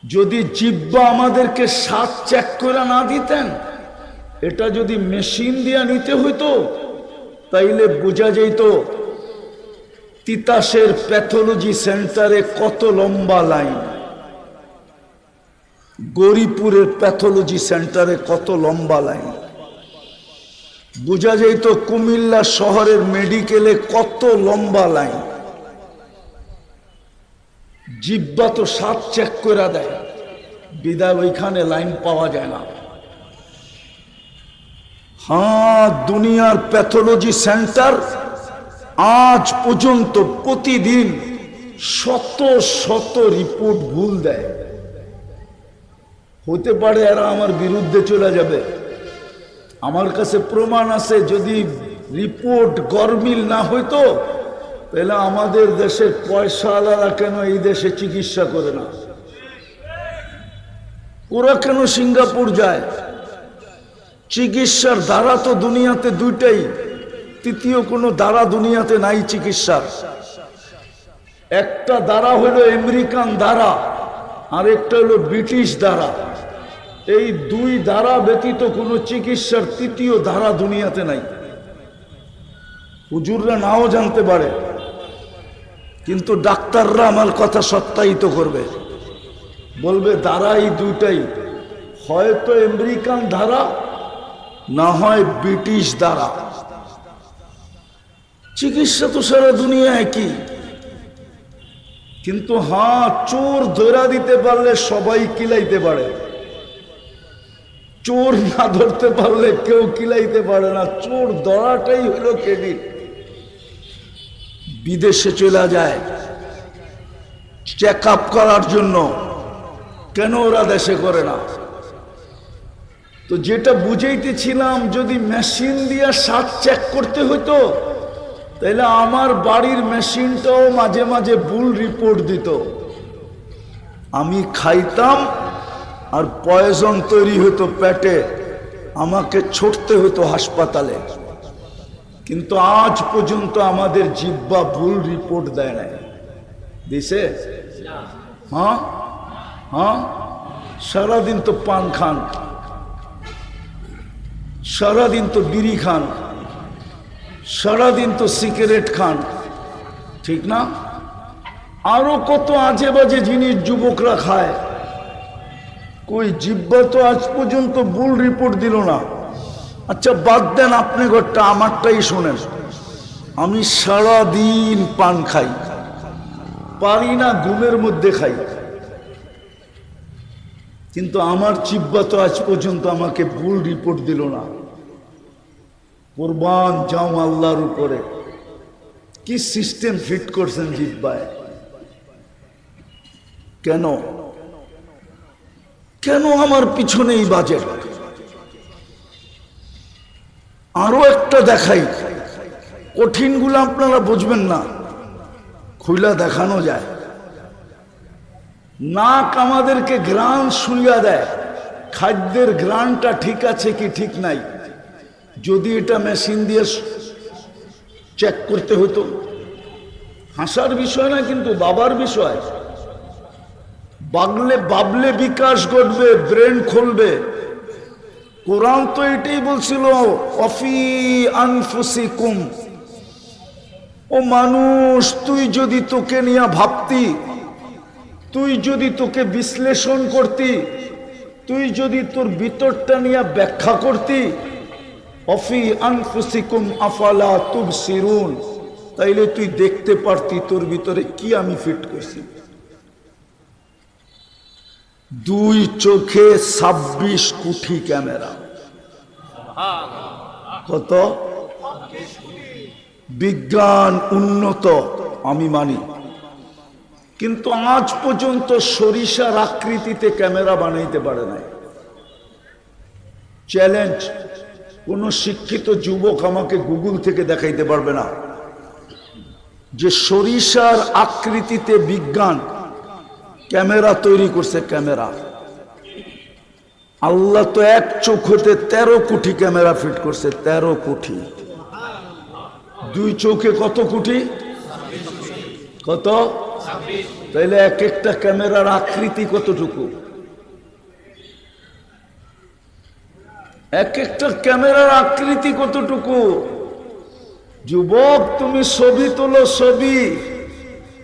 যদি জিহ্বা আমাদেরকে স্বাদ চেক করে না দিতেন, এটা যদি মেশিন দিয়ে নিতে হইতো, তাইলে বোঝা যেত তিতাসের প্যাথোলজি সেন্টারে কত লম্বা লাইন, গৌরীপুরের প্যাথোলজি সেন্টারে কত লম্বা লাইন, বোঝা যেত কুমিল্লা শহরের মেডিকেলে কত লম্বা লাইন। জিহ্বা তো স্বাদ চেক করে দেয়, বিদায় ওইখানে লাইন পাওয়া যায় না। হ্যাঁ, দুনিয়ার প্যাথোলজি সেন্টার আজ পর্যন্ত প্রতিদিন শত শত রিপোর্ট ভুল দেয়। হতে পারে এরা আমার বিরুদ্ধে চলে যাবে, আমার কাছে প্রমাণ আছে। যদি রিপোর্ট গরমিল না হইতো, তাহলে আমাদের দেশের পয়সাওয়ালারা কেন এই দেশে চিকিৎসা করে না? ওরা কেন সিঙ্গাপুর যায়? চিকিৎসার ধারা তো দুনিয়াতে দুইটাই, তৃতীয় কোনো ধারা দুনিয়াতে নাই চিকিৎসার। একটা ধারা হলো আমেরিকান ধারা, আর একটা হলো ব্রিটিশ ধারা। এই দুই ধারা ব্যতীত কোনো চিকিৎসার তৃতীয় ধারা দুনিয়াতে নাই। হুজুররা নাও জানতে পারে, কিন্তু ডাক্তাররা আমার কথা সত্যায়িত করবে, বলবে ধারা এই দুইটাই, হয়তো আমেরিকান ধারা, না হয় ব্রিটিশ ধারা। চিকিৎসা তো সারা দুনিয়া একই, কিন্তু হ্যাঁ, চোর ধরা দিতে পারলে সবাই কিলাইতে পারে, চোর না ধরতে পারলে কেউ কিলাইতে পারে না। চোর ধরাটাই হলো ক্রেডিট। বিদেশে চলে যায় চেক আপ করার জন্য, কেন ওরা দেশে করে না? তো যেটা বুঝাইতেছিলাম, যদি মেশিন দিয়ে স্বাদ চেক করতে হইতো, তাহলে আমার বাড়ির মেশিনটাও মাঝে মাঝে ভুল রিপোর্ট দিত। আমি খাইতাম আর পয়জন তৈরি হতো পেটে, আমাকে ছুটতে হতো হাসপাতালে। কিন্তু আজ পর্যন্ত আমাদের জিহ্বা ভুল রিপোর্ট দেয় নাই। দিছে? হ্যাঁ হ্যাঁ, সারাদিন তো পান খান, সারাদিন তো বিড়ি খান, সারাদিন তো সিগারেট খান, ঠিক না? আরো কত আজে বাজে জিনিস যুবকরা খায়। কই জিহ্বা তো আজ পর্যন্ত ভুল রিপোর্ট দিল না। আচ্ছা বাদ দেন আপনি ঘরটা, আমারটাই শোনেন। আমি সারাদিন পান খাই, পারি না ঘুমের মধ্যে খাই, কিন্তু আমার জিহ্বা তো আজ পর্যন্ত আমাকে ভুল রিপোর্ট দিল না। কুরবান যাও আল্লাহর উপরে, কি সিস্টেম ফিট করছেন জিহ্বায়। কেন কেন আমার পিছনে এই বাজেট? আরো একটা দেখাই, কঠিনগুলো আপনারা বুঝবেন না, খুইলা দেখানো যায়। নাক আমাদেরকে ঘ্রাণ শুইয়া দেয়, খাদ্যের ঘ্রাণটা ঠিক আছে কি ঠিক নাই। যদি এটা মেশিন দিয়ে চেক করতে হতো, হাসার বিষয় না কিন্তু বাবার বিষয়। বাবলে বিকাশ ঘটবে, ব্রেন খুলবে। কোরআন তো এটাই বলছিল, অফি আনফুসিকুম, ও মানুষ, তুই যদি তোকে নিয়ে ভাবতি, তুই যদি তোকে বিশ্লেষণ করতি, তুই যদি তোর ভিতরটা নিয়ে ব্যাখ্যা করতি, অফি আনফুসিকুম আফালা তুবসিরুন, তাইলে তুই দেখতে পারতি তোর ভিতরে কি আমি ফিট করছি। 2 চোখে 26 কোটি ক্যামেরা। কত? বিজ্ঞান উন্নত আমি মানি, কিন্তু আজ পর্যন্ত সরিষার আকৃতিতে ক্যামেরা বানাইতে পারে নাই। চ্যালেঞ্জ, কোন শিক্ষিত যুবক আমাকে গুগল থেকে দেখাইতে পারবে না যে সরিষার আকৃতিতে বিজ্ঞান ক্যামেরা তৈরি করছে। ক্যামেরা আল্লাহ তো এক চোখ হতে 13 কোটি ক্যামেরা ফিট করছে, 13 কোটি। 2 চোখে কত কোটি? কত? তাইলে এক একটা ক্যামেরার আকৃতি কতটুকু? এক একটা ক্যামেরার আকৃতি কতটুকু? যুবক, তুমি ছবি তোলো, ছবি,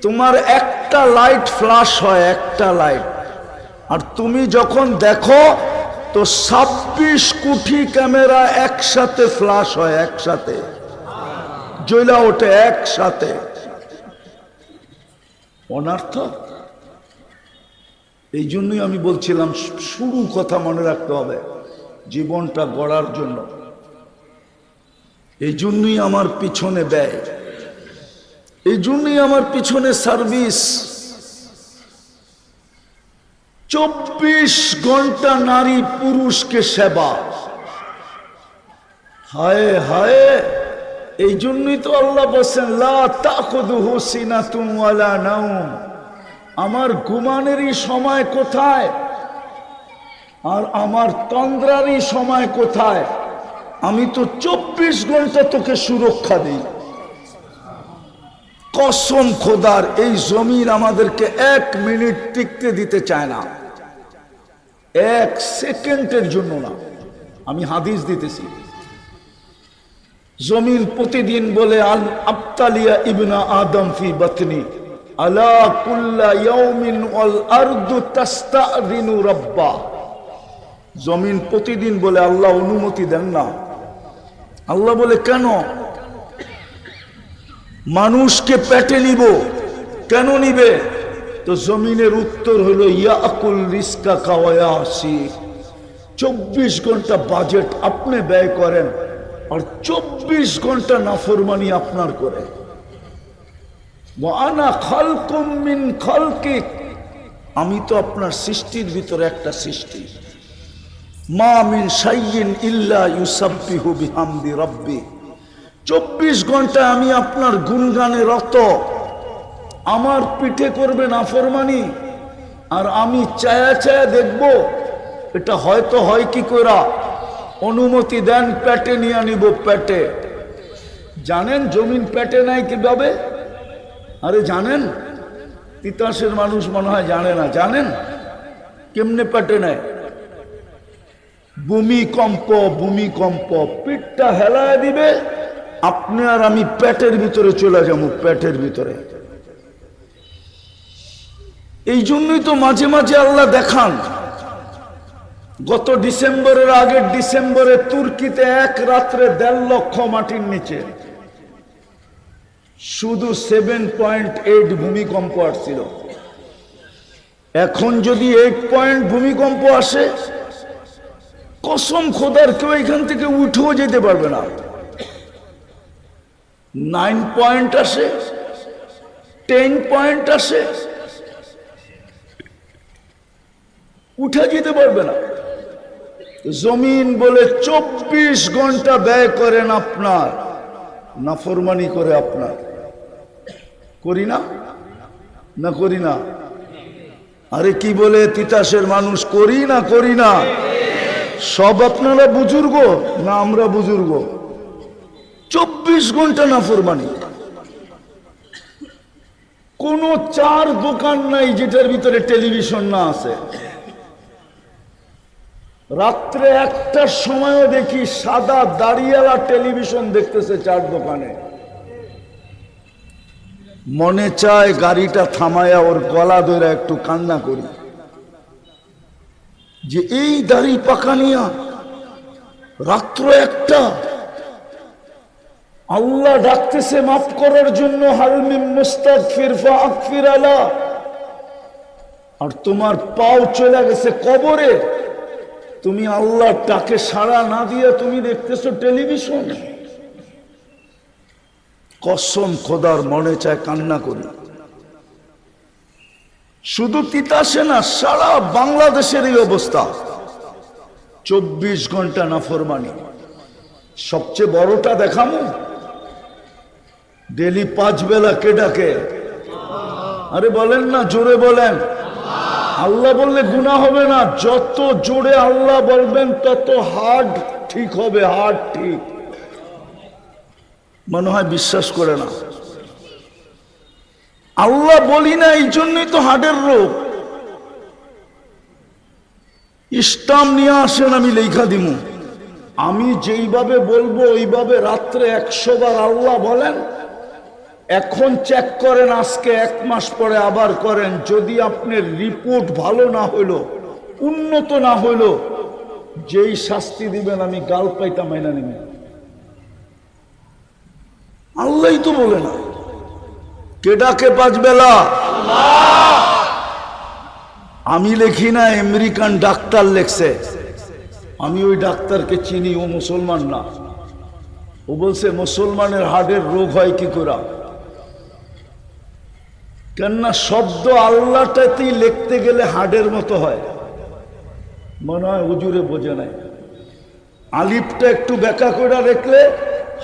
তোমার একটা লাইট ফ্ল্যাশ হয়, একটা লাইট, আর তুমি যখন দেখো তো 26 কোটি ক্যামেরা একসাথে ফ্ল্যাশ হয়, একসাথে জ্বলা ওঠে, একসাথে। অনর্থক। এই জন্যই আমি বলছিলাম, শুরু কথা মনে রাখতে হবে জীবনটা গড়ার জন্য। এই জন্যই আমার পিছনে ব্যয়, এই জন্যই আমার পিছনে সার্ভিস। 24 ঘন্টা নারী পুরুষকে সেবা। হায় হায়, এই জন্যই তো আল্লাহ বলেন, লা তাখুযুহু সিনাতুন ওয়ালা নাওম। আমার ঘুমানেরই সময় কোথায় আর আমার তন্দ্রারই সময় কোথায়? আমি তো 24 ঘন্টা তোকে সুরক্ষা দিই। কসম খোদার, এই জমিন আমাদেরকে 1 মিনিট টিকতে দিতে চায় না, 1 সেকেন্ডের জন্য না। আমি হাদিস দিতেছি। জমিন প্রতিদিন বলে, আল আবতালিয়া ইবনা আদম ফি বাতনি আলা কুল্লা ইয়াউমিন ওয়াল আরদু তাস্তাযিনু রাব্বা। জমিন প্রতিদিন বলে আল্লাহ অনুমতি দেন না। আল্লাহ বলে, কেন? মানুষকে পেটে নিব, কেন নিবে? তো জমিনের উত্তর হলো, ইয়াকুল রিজকা কাওয়ায়াসি। 24 ঘন্টা বাজেট আপনি ব্যয় করেন আর 24 ঘন্টা নাফরমানি আপনার করে। ওয়া আনা খালকুম মিন খালকিক। আমি তো আপনার সৃষ্টির ভিতরে একটা সৃষ্টি। মা মিন শাইইন ইল্লা ইউসাব্বিহু বিহামদি রাব্বি। 24 ঘন্টা আমি আপনার গুণগানে রত। আমার পিঠে করবে নাফরমানি আর আমি চায়া চায়া দেখব এটা হয়তো হয় কি করা। অনুমতি দেন, পেটে নিয়ে নিব, পেটে। জানেন জমিন পেটে নাই কিভাবে? আরে জানেন? তিতাসের মানুষ মনে হয় জানে না। জানেন কেমনে পেটে নেয়? ভূমিকম্প, ভূমিকম্প পিঠটা হেলায় দিবে, আপনি আর আমি পেটের ভিতরে চলে যাব, পেটের ভিতরে। এই জন্যই তো মাঝে মাঝে আল্লাহ দেখান। গত ডিসেম্বরের আগের ডিসেম্বরে তুর্কিতে এক রাত্রে 1.5 লক্ষ মাটির নিচে, শুধু 7.8 ভূমিকম্প আসছিল। এখন যদি 8 পয়েন্ট ভূমিকম্প আসে, কসম খোদার কেউ এখান থেকে উঠেও যেতে পারবে না। 9 পয়েন্ট আসে, 10 পয়েন্ট আসে, উঠে যেতে পারবে না। জমিন বলে 24 ঘন্টা ব্যয় করেন আপনার, নাফরমানি করে আপনার। করি না? না করি না? আরে কি বলে তিতাসের মানুষ, করি না করি না? সব আপনারা বুজুর্গ না আমরা বুজুর্গ? 24 ঘন্টা নাফরমানি। কোন চার দোকান নাই যেটার ভিতরে টেলিভিশন না আছে। রাত্রে 1টার সময়ও দেখি সাদা দাড়িওয়ালা টেলিভিশন দেখতেছে 4 দোকানে। মনে চায় গাড়িটা থামায়া ওর গলা ধরে একটু কান্না করি যে এই দাড়ি পাকা নিয়া রাত্র 1টা। আল্লাহ ডাকতেছে মাফ করার জন্য, হালমিম মুস্তাগফির ফাগফির আলা, আর তোমার পাও চলে গেছে কবরে। তুমি আল্লাহ ডাকে সাড়া না দিয়ে তুমি দেখতেছো টেলিভিশন। কসম খোদার মনে চায় কান্না করি। শুধু তিতাসে না, সারা বাংলাদেশের এই অবস্থা। 24 ঘন্টা নাফরমানি। সবচেয়ে বড়টা দেখামু, ডেলি 5 বেলা কে ডাকে? আরে বলেন না, জোরে বলেন। আল্লাহ বললে গুনাহ হবে না। যত জোরে আল্লাহ বলবেন তত হার্ট ঠিক হবে, হার্ট ঠিক। মনে হয় বিশ্বাস করে না। আল্লাহ বলি না, এই জন্যই তো হার্টের রোগ। স্টাম্প নিয়ে আসেন, আমি লেখা দিমু। আমি যেইভাবে বলবো ওইভাবে রাত্রে 100 বার আল্লাহ বলেন। এখন চেক করেন, আজকে 1 মাস পরে আবার করেন। যদি আপনার রিপোর্ট ভালো না হইলো, উন্নত না হইলো, যেই শাস্তি দিবেন আমি গাল পাইতা মাইনা নিবেন। আল্লাহই তো বলে না। কে ডাকে 5 বেলা? আমি লেখি না, আমেরিকান ডাক্তার লেখছে। আমি ওই ডাক্তারকে চিনি, ও মুসলমান না। ও বলছে মুসলমানের হার্টের রোগ হয় কি করে? কেননা শব্দ আল্লাহটাতেই লিখতে গেলে হার্টের মতো হয়। মনে হয় হুজুরে বোঝে নাই। আলিফটা একটু বেঁকা করে রাখলে,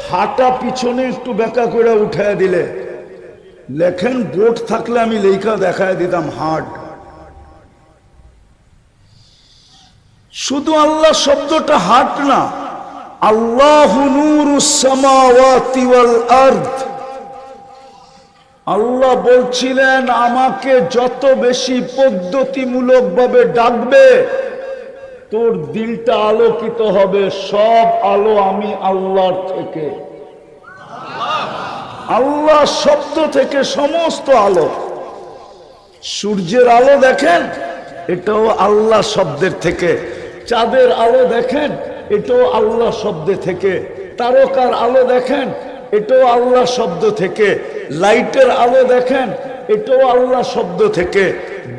হাটা পিছনে একটু বেঁকা করে উঠায় দিলে, লেখেন বোর্ড থাকলে আমি লেখা দেখায় দিতাম হার্ট। শুধু আল্লাহ শব্দটা হার্ট না, আল্লাহু নূরুস সামাওয়াতি ওয়াল আরদ। আল্লাহ বলছিলেন আমাকে যত বেশি পদ্ধতিমূলক ভাবে ডাকবে তোর দিলটা আলোকিত হবে। সব আলো আমি আল্লাহর থেকে, আল্লাহ শব্দ থেকে সমস্ত আলো। সূর্যের আলো দেখেন, এটাও আল্লাহ শব্দের থেকে। চাঁদের আলো দেখেন, এটাও আল্লাহ শব্দ থেকে। তারকার আলো দেখেন, এটাও আল্লাহ শব্দ থেকে। লাইটের আলো দেখেন, এটাও আল্লাহ শব্দ থেকে।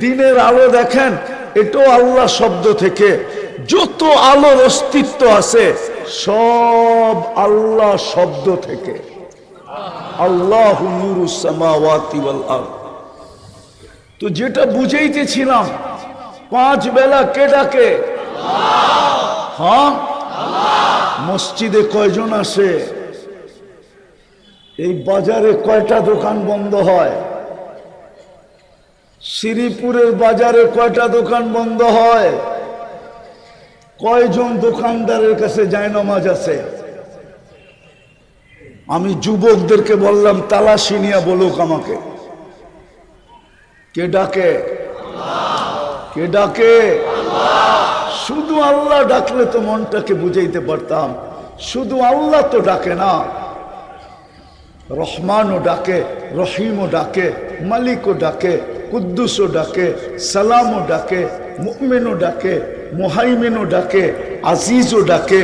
দিনের আলো দেখেন, এটাও আল্লাহ শব্দ থেকে। যত আলোর অস্তিত্ব আছে সব আল্লাহ শব্দ থেকে। আল্লাহু নূরুস সামাওয়াতি ওয়াল আরদ। তো যেটা বুঝাইতেছিলাম, 5 বেলা কে ডাকে? হ্যাঁ, মসজিদে কয়জন আসে? এই বাজারে কয়টা দোকান বন্ধ হয়? শ্রীপুরের বাজারে কয়টা দোকান বন্ধ হয়? কয়জন দোকানদারের কাছে জায়নামাজ আছে? আমি যুবকদেরকে বললাম তালাশি নিয়ে বলুক আমাকে, কে ডাকে? কে ডাকে? শুধু আল্লাহ ডাকলে তো মনটাকে বুঝাইতে পারতাম। শুধু আল্লাহ তো ডাকে না, রহমানও ডাকে, রহিমও ডাকে, মালিকও ডাকে, কুদ্দুসও ডাকে, সালামও ডাকে, মুমিনও ডাকে, মুহাইমিনও ডাকে, আজিজও ডাকে,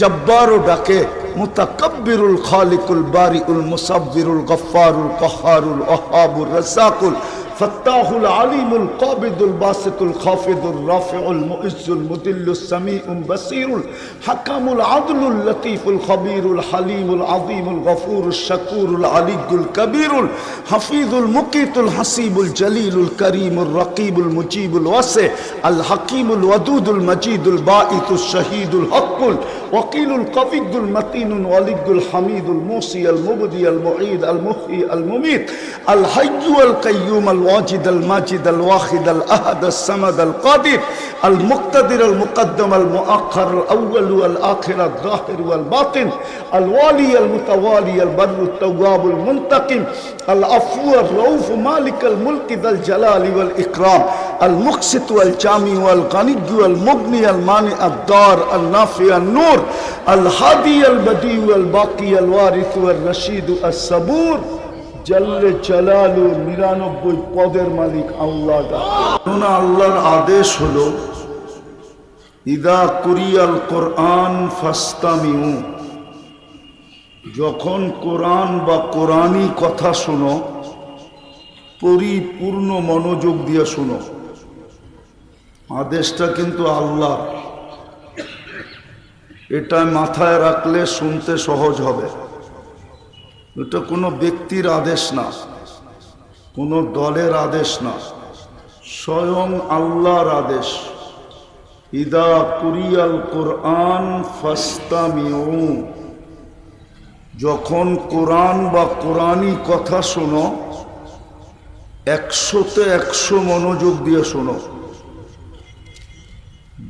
জব্বারও ডাকে, মুতাকাব্বিরুল খালিকুল বারিউল মুসাব্বিরুল গফফারুল কহ্হারুল ওয়াহ্হাবুর রাজ্জাকুল ফত্তাহুল আলিমুল কাবিদুল বাসিতুল খাফিদুল রাফিউল মুইজ্জুল মুদিল্লুস সামিউল বাসীরুল হাকামুল আদলুল লতীফুল খবীরুল হালিমুল আযীমুল গফুরুশ শাকুরুল আলিয়্যুল কবীরুল হাফিজুল মুকিতুল হাসিবুল জলিলুল করিমুর রকিবুল মুজিবুল ওয়াসি আল হাকিমুল ওয়াদুদুল মজিদুল বাঈতুশ শহীদুল হকুল ওয়াকিলুল কবিয়্যুল মতিনুল ওয়ালিয়্যুল হামিদুল মুসি আল মুবদি আল মুঈদ আল মুহয়ি আল মুমীত আল হাইয়্যু আল কাইয়্যুম আল واجد الماجد الواحد الأحد الصمد القادر المقتدر المقدم المؤخر الأول والآخر الظاهر والباطن الوالي المتوالي البر التواب المنتقم العفو الرؤوف مالك الملك ذا الجلال والإكرام المقسط والجامع والغني والمغني المانع الدار النافع النور الهادي البديع الباقي الوارث والرشيد الصبور জাল্লে জালালু 99 পদের মালিক আল্লাহ। আল্লাহর আদেশ হলো ইদা কুরিয়াল কোরআন ফাস্তামিউ, যখন কোরআন বা কোরআনী কথা শোনো পরিপূর্ণ মনোযোগ দিয়ে শোনো। আদেশটা কিন্তু আল্লাহ, এটা মাথায় রাখলে শুনতে সহজ হবে। এটা কোনো ব্যক্তির আদেশ না, কোনো দলের আদেশ না, স্বয়ং আল্লাহর আদেশ। ইদা কুরিয়াল কোরআন ফাস্তামিউ, যখন কোরআন বা কোরআনী কথা শোনো 100তে 100 মনোযোগ দিয়ে শোনো।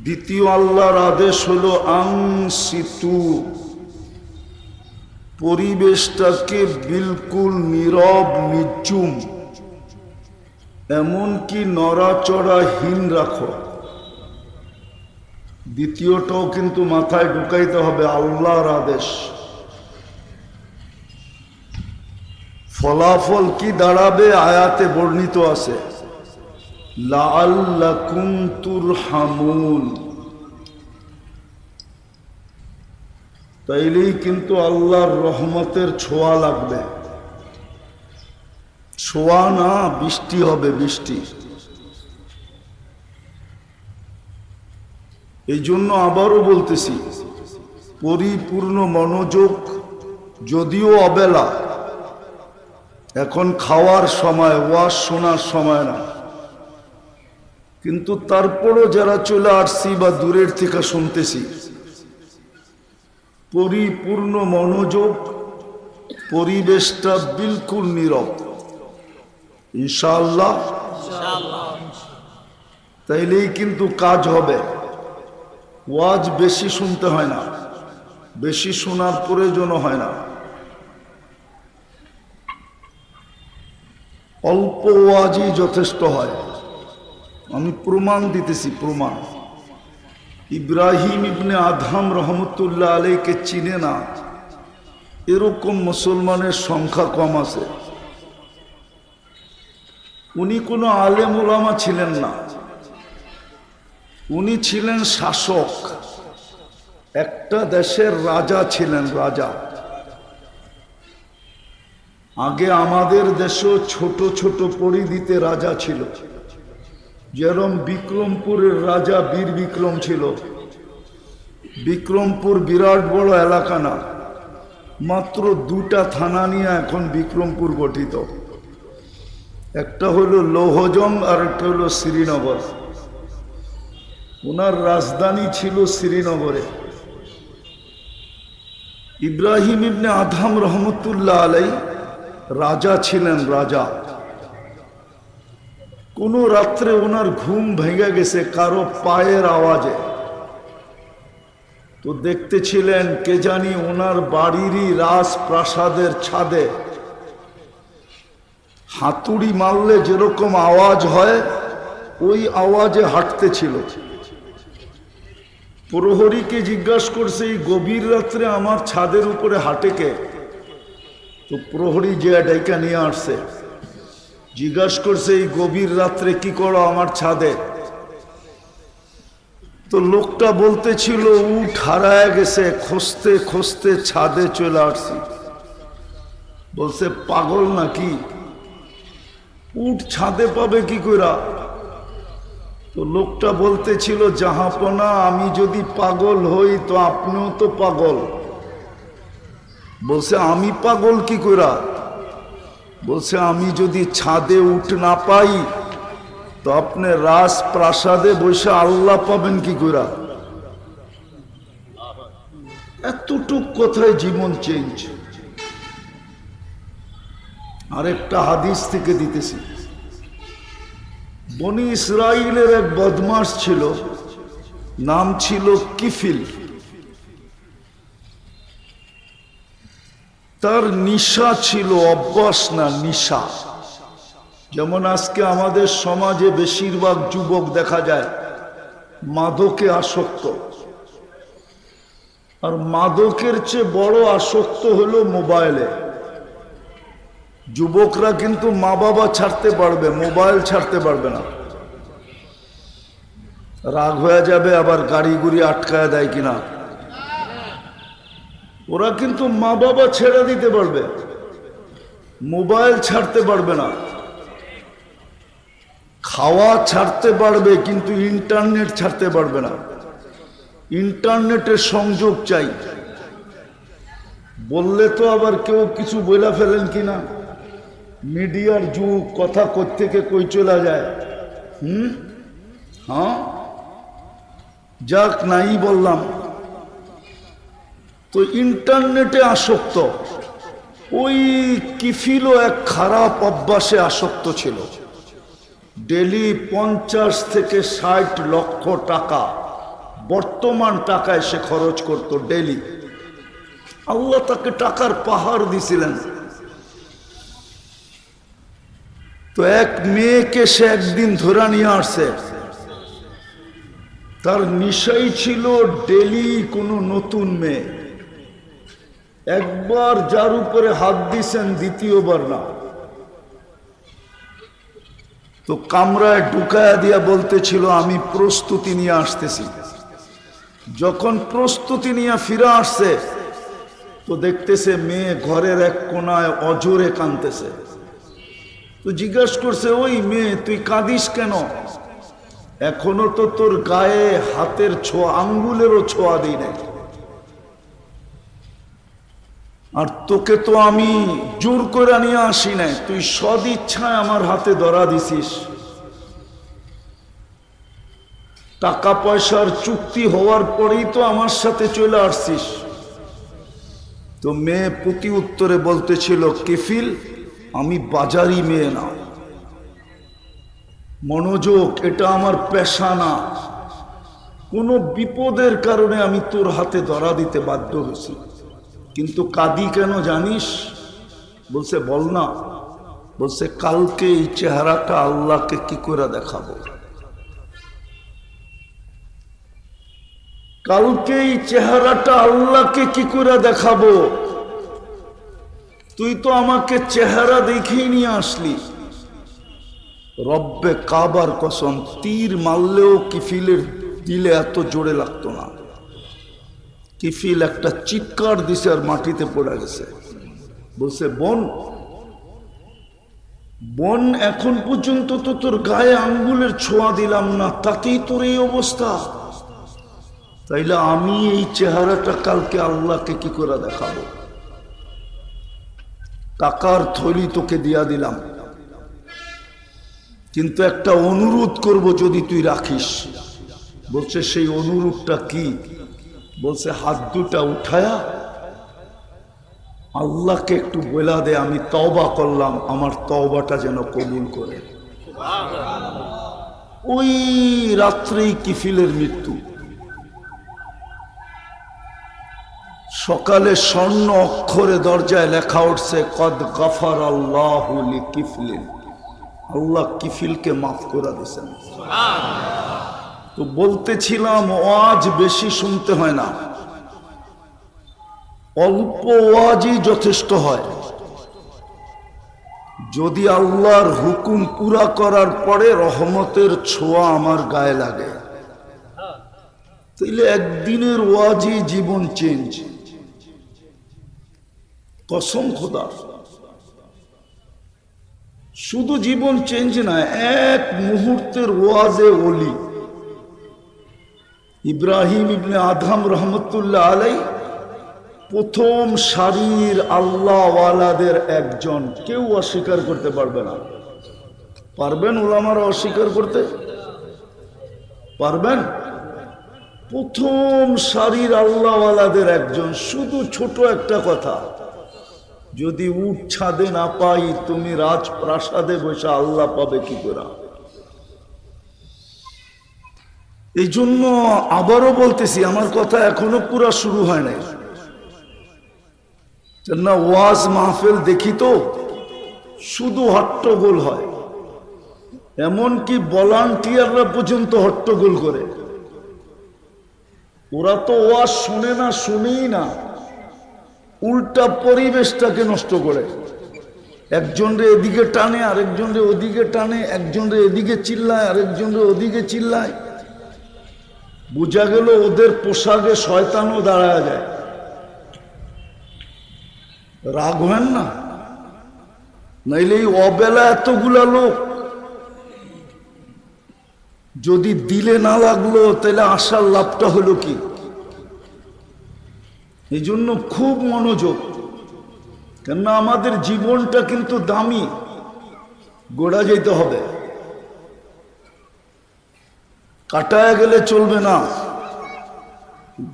দ্বিতীয় আল্লাহর আদেশ হলো আনসিতু, পরিবেশটাকে বিলকুল নীরব নিঝুম এমনকি নড়াচড়াহীন রাখো। দ্বিতীয়টাও কিন্তু মাথায় ঢুকাইতে হবে, আল্লাহর আদেশ। ফলাফল কি দাঁড়াবে আয়াতে বর্ণিত আছে, লাআল্লাকুম তুরহামুন। তাইলেই কিন্তু আল্লাহর রহমতের ছোঁয়া লাগবে। ছোঁয়া না, বৃষ্টি হবে, বৃষ্টি। এই জন্য আবারও বলতেছি, পরিপূর্ণ মনোযোগ, যদিও অবেলা, এখন খাওয়ার সময়, ওয়াজ শোনার সময় না, কিন্তু তারপরও যারা চলে আসছি বা দূরের থেকে শুনতেছি, পরিপূর্ণ মনোযোগ, পরিবেশটা বিলকুল নীরব, ইনশাআল্লাহ। তাইলেই কিন্তু কাজ হবে। ওয়াজ বেশি শুনতে হয় না, বেশি শোনার প্রয়োজন হয় না, অল্প ওয়াজই যথেষ্ট হয়। আমি প্রমাণ দিতেছি, প্রমাণ। ইব্রাহিম ইবনে আদহাম রহমতুল্লাহ আলাইকে চিনে না এরকম মুসলমানের সংখ্যা কম আছে। উনি কোনো আলেম ওলামা ছিলেন না, উনি ছিলেন শাসক, একটা দেশের রাজা ছিলেন, রাজা। আগে আমাদের দেশেও ছোট ছোট পরিধিতে রাজা ছিল, যেরকম বিক্রমপুরের রাজা বীর বিক্রম ছিল। বিক্রমপুর বিরাট বড় এলাকা না, মাত্র 2টা থানা নিয়ে এখন বিক্রমপুর গঠিত। একটা হলো লৌহজং আর একটা হলো শ্রীনগর। ওনার রাজধানী ছিল শ্রীনগরে। ইব্রাহিম ইবনে আদহাম রহমতুল্লাহ আলাই রাজা ছিলেন, রাজা। কোন রাত্রে ওনার ঘুম ভেঙে গেছে কারো পায়ের আওয়াজে। তো দেখতেছিলেন কে জানি ওনার বাড়িরই রাজপ্রাসাদের ছাদে হাতুড়ি মারলে যেরকম আওয়াজ হয় ওই আওয়াজে হাঁটতেছিল। প্রহরীকে জিজ্ঞাসা করছে, এই গভীর রাত্রে আমার ছাদের উপরে হাঁটে কে? তো প্রহরী যে ডাইকা নিয়ে আসছে, জিজ্ঞাসা করছে, এই গভীর রাত্রে কি করো আমার ছাদে? তো লোকটা বলতেছিল, উট হারায় গেছে, খুঁজতে খুঁজতে ছাদে চলে আসছি। বলছে, পাগল নাকি? উট ছাদে পাবে কি কইরা? তো লোকটা বলতেছিল, জাহাপনা, আমি যদি পাগল হই তো আপনিও তো পাগল। বলছে, আমি পাগল কি কইরা? বলছে, আমি যদি ছাদে উঠ না পাই তো আপনি রাজপ্রাসাদে বসে আল্লাহ পাবেন কি কইরা? এতটুক কথায় জীবন চেঞ্জ। আরেকটা হাদিস থেকে দিতেছি। বনি ইসরাইলের এক বদমাস ছিল, নাম ছিল কিফিল। তার নিশা ছিল, অভ্যাস না, নিশা। যেমন আজকে আমাদের সমাজে বেশিরভাগ যুবক দেখা যায় মাদকে আসক্ত, আর মাদকের চেয়ে বড় আসক্ত হলো মোবাইলে। যুবকরা কিন্তু মা বাবা ছাড়তে পারবে, মোবাইল ছাড়তে পারবে না। রাগ হয়ে যাবে আবার গাড়ি গুড়ি আটকায় দেয় কিনা। ওরা কিন্তু মা বাবা ছেড়ে দিতে পারবে, মোবাইল ছাড়তে পারবে না। খাওয়া ছাড়তে পারবে কিন্তু ইন্টারনেট ছাড়তে পারবে না। ইন্টারনেটের সংযোগ চাই। বললে তো আবার কেউ কিছু বলে ফেলেন কিনা, মিডিয়ার যুগ, কথা কোত্থেকে কই চলে যায়। হ্যাঁ, যাক, নাই বললাম। তো ইন্টারনেটে আসক্ত। ওই কিফিলও এক খারাপ অভ্যাসে আসক্ত ছিল। ডেলি 50 থেকে 60 লক্ষ টাকা বর্তমান টাকায় সে খরচ করত ডেলি। আল্লাহ তাকে টাকার পাহাড় দিছিলেন। তো এক মেয়েকে সে একদিন ধরে নিয়ে আসছে। তার নিশাই ছিল ডেলি কোনো নতুন মেয়ে। একবার যার উপরে হাত দিছেন, দ্বিতীয়বার না। তো কামরায় ঢুকায়া দিয়া বলতেছিল আমি প্রস্তুতি নিয়ে আসতেছি। যখন প্রস্তুতি নিয়ে ফিরে আসছে তো দেখতেছে মেয়ে ঘরের এক কোনায় অজোরে কাঁদতেছে। তো জিজ্ঞাসা করছে, ওই মেয়ে তুই কাঁদিস কেন? এখনো তো তোর গায়ে হাতের ছোঁয়া, আঙ্গুলেরও ছোঁয়া দিই নাই, আর তোকে তো আমি জোর করে নিয়ে আসি নাই, তুই সদ ইচ্ছায় আমার হাতে ধরা দিছিস। টাকা পয়সার চুক্তি হওয়ার পরেই তো আমার সাথে চলে আসছিস। তো মেয়ে প্রতি উত্তরে বলতেছিল, কিফিল, আমি বাজারি মেয়ে না, মনোযোগ, এটা আমার পেশা না। কোনো বিপদের কারণে আমি তোর হাতে ধরা দিতে বাধ্য হয়েছি। কিন্তু কাঁদি কেন জানিস? বলছে বল না। বলছে কালকে এই চেহারাটা আল্লাহকে কি করে দেখাবো, কালকে এই চেহারাটা আল্লাহকে কি করে দেখাবো? তুই তো আমাকে চেহারা দেখেই নিয়ে আসলি। রব্বে কাবার কসম, তীর মারলেও কিফিলের দিলে এত জোরে লাগতো না। কিফিল একটা চিৎকার দিছে আর মাটিতে পড়ে গেছে। বলছে বোন, বোন, এখন পর্যন্ত তো তোর গায়ে আঙ্গুলের ছোঁয়া দিলাম না, তাতেই তোর এই অবস্থা। তাইলে আমি এই চেহারাটা কালকে আল্লাহকে কি করে দেখাবো? টাকার থলি তোকে দিয়া দিলাম, কিন্তু একটা অনুরোধ করব যদি তুই রাখিস। বলছে সেই অনুরোধটা কি? বলছে হাত দুটা উঠায়া আল্লাহকে একটু বলা দে আমি তওবা করলাম, আমার তওবাটা যেন কবুল করে। ওই রাত্রেই কিফিলের মৃত্যু। সকালে স্বর্ণ অক্ষরে দরজায় লেখা উঠছে, কদ গফার আল্লাহু লিকিফলিন, আল্লাহ কিফিলকে মাফ করে দিয়েছেন। তো বলতেছিলাম ওয়াজ বেশি শুনতে হয় না, অল্প ওয়াজই যথেষ্ট হয়। যদি আল্লাহর হুকুম পুরা করার পরে রহমতের ছোঁয়া আমার গায়ে লাগে, তাইলে একদিনের ওয়াজই জীবন চেঞ্জ। কসম খোদা, শুধু জীবন চেঞ্জ না, এক মুহূর্তের ওয়াজে ওলি। ইব্রাহিম ইবনে আদম রহমতুল্লাহ আলাই প্রথম সারির আল্লাহওয়ালাদের একজন, কেউ অস্বীকার করতে পারবে না। পারবেন ওলামারা অস্বীকার করতে? পারবেন? প্রথম সারির আল্লাহওয়ালাদের একজন। শুধু ছোট একটা কথা, যদি উট ছাদে না পাই, তুমি রাজপ্রাসাদে বসে আল্লাহ পাবে কি করে? এই জন্য আবারও বলতেছি, আমার কথা এখনো পুরা শুরু হয় নাই। না ওয়াজ মাহফিল দেখি তো শুধু হট্টগোল হয়, এমনকি ভলান্টিয়াররা পর্যন্ত হট্টগোল করে। ওরা তো ওয়াজ শুনে না, শুনেই না, উল্টা পরিবেশটাকে নষ্ট করে। একজনরে এদিকে টানে, আরেকজনরে ওদিকে টানে, একজনরে এদিকে চিল্লায়, আরেকজনরে ওদিকে চিল্লায়। বোঝা গেল ওদের পোশাকে শয়তানও দাঁড়ায় যায়। রাগ হেন না, নাইলে এই অবেলা এতগুলা লোক যদি দিলে না লাগলো তাহলে আসার লাভটা হলো কি? এই জন্য খুব মনোযোগ, কেননা আমাদের জীবনটা কিন্তু দামি, গোড়া যেতে হবে, কাটায় গেলে চলবে না।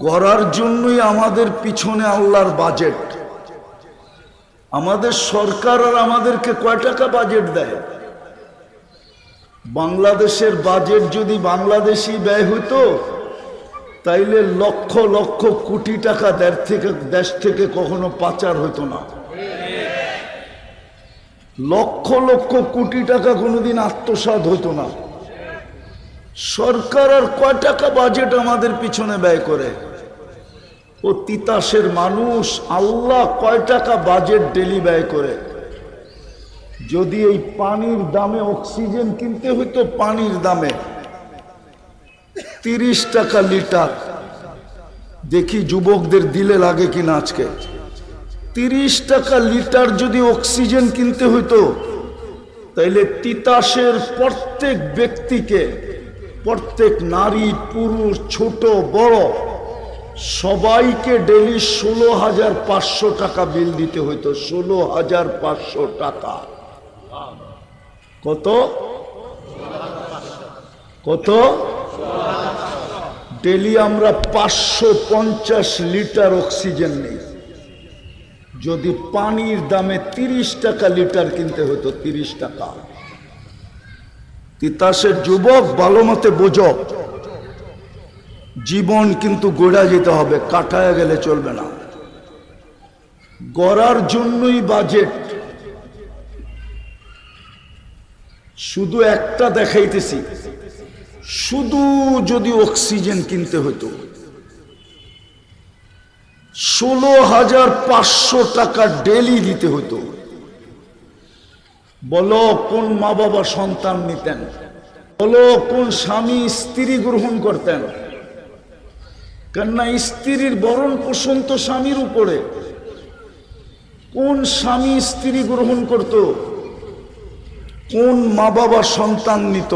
গড়ার জন্যই আমাদের পিছনে আল্লাহর বাজেট। আমাদের সরকার আর আমাদেরকে কয় টাকা বাজেট দেয়? বাংলাদেশের বাজেট যদি বাংলাদেশি ব্যয় হইতো তাইলে লক্ষ লক্ষ কোটি টাকা দেশ থেকে কখনো পাচার হইতো না। লক্ষ লক্ষ কোটি টাকা কোনোদিন আত্মসাৎ হতো না। সরকার আর কয় টাকা বাজেট আমাদের পিছনে ব্যয় করে? ও তিতাসের মানুষ, আল্লাহ কয় টাকা বাজেট ডেলি ব্যয় করে? যদি এই পানির দামে অক্সিজেন কিনতে হইতো, পানির দামে 30 টাকা লিটার, দেখি যুবকদের দিলে লাগে কিনা আজকে। 30 টাকা লিটার যদি অক্সিজেন কিনতে হইতো, তাইলে তিতাসের প্রত্যেক ব্যক্তিকে, প্রত্যেক নারী পুরুষ ছোট বড় সবাইকে ডেলি 16,500 টাকা বিল দিতে হইতো। 16,500 টাকা। কত কত? ডেলি আমরা 550 লিটার অক্সিজেন নেই। যদি পানির দামে 30 টাকা লিটার কিনতে হতো, 30 টাকা। তিতাসের যুবক ভালো মতে বোঝো, জীবন কিন্তু গড়া যেতে হবে, কাটায় গেলে চলবে না। গড়ার জন্যই বাজেট। শুধু একটা দেখাইতেছি, শুধু যদি অক্সিজেন কিনতে হতো 16,500 টাকা ডেলি দিতে হতো। বলো কোন মা বাবা সন্তান নিতেন? বলো কোন স্বামী স্ত্রী গ্রহণ করতেন? কেননা স্ত্রীর ভরণ পোষণ তো স্বামীর উপরে। কোন স্বামী স্ত্রী গ্রহণ করত? কোন মা বাবা সন্তান নিত?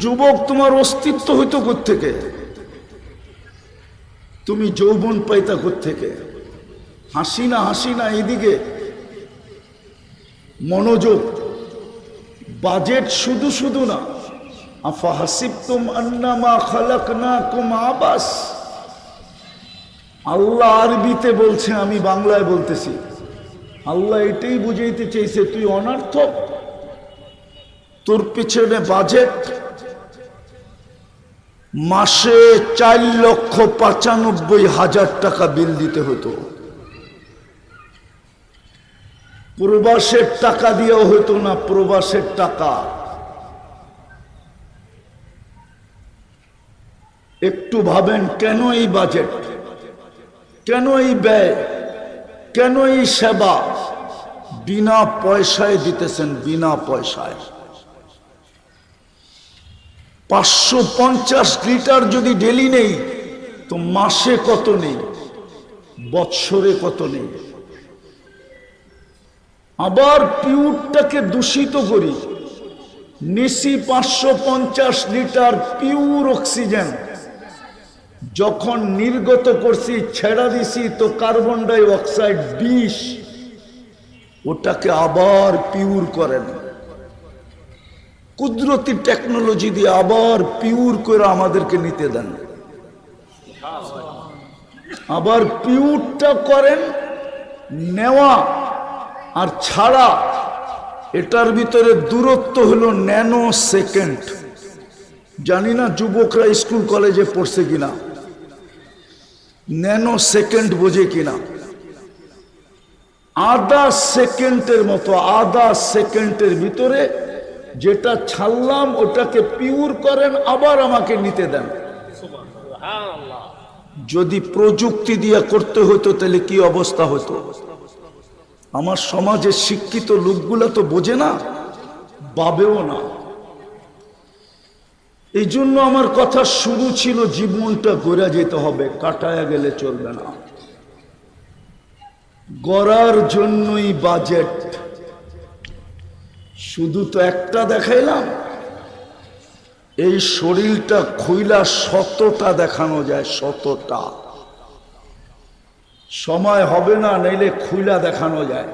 যুবক, তোমার অস্তিত্ব হইতো কোত্থেকে? তুমি যৌবন পাইতা কোত্থেকে? হাসিনা হাসিনা এদিকে মনোযোগ। বাজেট শুধু শুধু না। আফাহাসিবতুম আন্নামা খালাকনাকুম আবাস। আল্লাহ আরবিতে বলছে, আমি বাংলায় বলতেছি। আল্লাহ এটাই বুঝাইতে চাইছে, তুই অনর্থক, তোর পিছনে বাজেট। মাসে 4,95,000 টাকা বিল দিতে হতো। প্রবাসের টাকা দিয়েও হতো না। প্রবাসের টাকা একটু ভাবেন, কেন এই বাজেট, কেন এই ব্যয়, কেন এই সেবা? বিনা পয়সায় দিতেছেন, বিনা পয়সায়। 550 লিটার যদি ডেলি নেই, তো মাসে কত নেই, বৎসরে কত নেই। আবার পিউরটাকে দূষিত করি, নিশি 550 লিটার পিউর অক্সিজেন যখন নির্গত করছি, ছেড়া দিছি, তো কার্বন ডাই অক্সাইড 20, ওটাকে আবার পিউর করেন। কুদরতি টেকনোলজি দিয়ে আবার পিউর করে আমাদেরকে নিতে দেন। আবার পিউরটা করেন, নেওয়া আর ছাড়া, এটার ভিতরে দূরত্ব হলো ন্যানো সেকেন্ড। জানি না যুবকরা স্কুল কলেজে পড়ছে কিনা, ন্যানো সেকেন্ড বোঝে কিনা। আধা সেকেন্ডের মতো, আধা সেকেন্ডের ভিতরে যেটা ছাড়লাম ওটাকে পিউর করেন, আবার আমাকে নিতে দেন। যদি প্রযুক্তি দিয়ে করতে হতো তাহলে কি অবস্থা হতো? আমার সমাজের শিক্ষিত লোকগুলা তো বোঝে না, ভাবেও না। এই জন্য আমার কথা শুরু ছিল, জীবনটা গড়া যেতে হবে, কাটায়া গেলে চলবে না। গড়ার জন্যই বাজেট। শুধু তো একটা দেখাইলাম, এই শরীরটা খুইলা 100টা দেখানো যায়, 100টা। সময় হবে না, নাইলে খুইলা দেখানো যায়।